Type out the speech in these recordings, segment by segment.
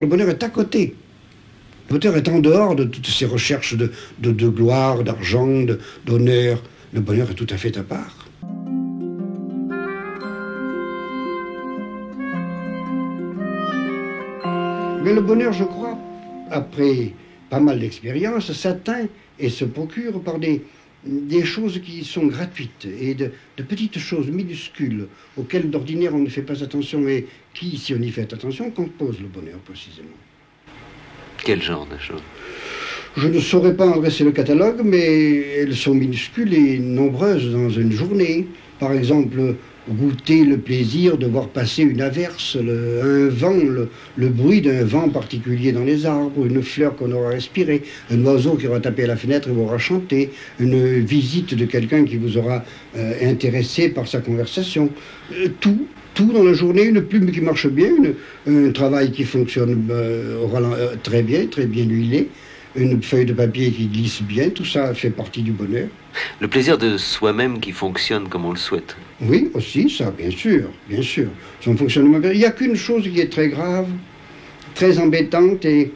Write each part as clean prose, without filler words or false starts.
Le bonheur est à côté. Le bonheur est en dehors de toutes ces recherches de gloire, d'argent, d'honneur. Le bonheur est tout à fait à part. Mais le bonheur, je crois, après pas mal d'expériences, s'atteint et se procure par des choses qui sont gratuites et de petites choses minuscules auxquelles d'ordinaire on ne fait pas attention et qui, si on y fait attention, composent le bonheur précisément. Quel genre de choses? Je ne saurais pas en dresser le catalogue, mais elles sont minuscules et nombreuses dans une journée. Par exemple, goûter le plaisir de voir passer une averse, un vent, le bruit d'un vent particulier dans les arbres, une fleur qu'on aura respirée, un oiseau qui aura tapé à la fenêtre et vous aura chanté, une visite de quelqu'un qui vous aura intéressé par sa conversation. Tout dans la journée, une plume qui marche bien, un travail qui fonctionne très bien huilé, une feuille de papier qui glisse bien, tout ça fait partie du bonheur. Le plaisir de soi-même qui fonctionne comme on le souhaite. Oui, aussi, ça, bien sûr, bien sûr. Son fonctionnement. Il n'y a qu'une chose qui est très grave, très embêtante et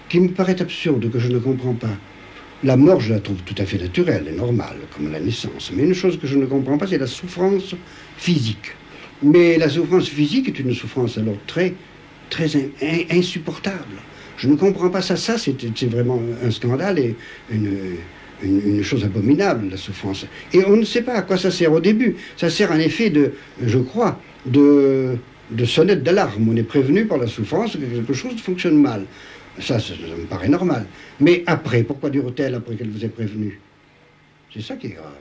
qui me paraît absurde, que je ne comprends pas. La mort, je la trouve tout à fait naturelle et normale, comme la naissance. Mais une chose que je ne comprends pas, c'est la souffrance physique. Mais la souffrance physique est une souffrance alors très insupportable. Je ne comprends pas ça. Ça, c'est vraiment un scandale et une chose abominable, la souffrance. Et on ne sait pas à quoi ça sert au début. Ça sert en effet je crois, de sonnette d'alarme. On est prévenu par la souffrance que quelque chose fonctionne mal. Ça me paraît normal. Mais après, pourquoi dure-t-elle après qu'elle vous ait prévenu? C'est ça qui est grave.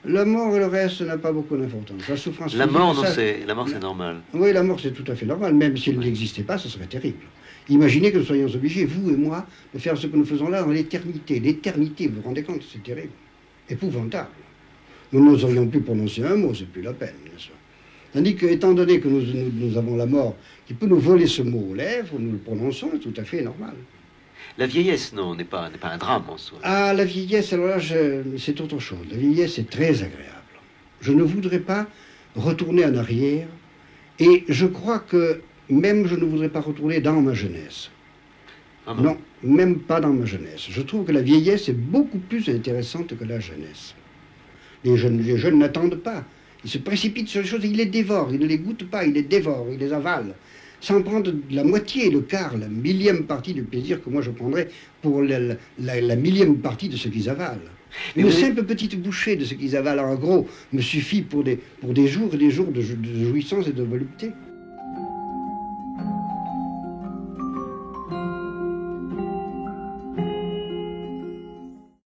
La mort et le reste n'a pas beaucoup d'importance. La souffrance la physique, mort, non, la mort, c'est normal. Oui, la mort, c'est tout à fait normal. Même s'il n'existait pas, ce serait terrible. Imaginez que nous soyons obligés, vous et moi, de faire ce que nous faisons là dans l'éternité. L'éternité, vous vous rendez compte, c'est terrible. Épouvantable. Nous n'oserions plus prononcer un mot, c'est plus la peine, bien sûr. Tandis que, étant donné que nous avons la mort qui peut nous voler ce mot aux lèvres, nous le prononçons, c'est tout à fait normal. La vieillesse, non, n'est pas un drame en soi. Ah, la vieillesse, alors là, c'est autre chose. La vieillesse est très agréable. Je ne voudrais pas retourner en arrière, et je crois que même je ne voudrais pas retourner dans ma jeunesse. Ah bon? Non, même pas dans ma jeunesse. Je trouve que la vieillesse est beaucoup plus intéressante que la jeunesse. Les jeunes n'attendent pas. Ils se précipitent sur les choses et ils les dévorent. Ils ne les goûtent pas, ils les dévorent, ils les avalent. Sans prendre la moitié, le quart, la millième partie du plaisir que moi je prendrais pour la millième partie de ce qu'ils avalent. Une simple petite bouchée de ce qu'ils avalent en gros me suffit pour des jours et des jours de jouissance et de volupté.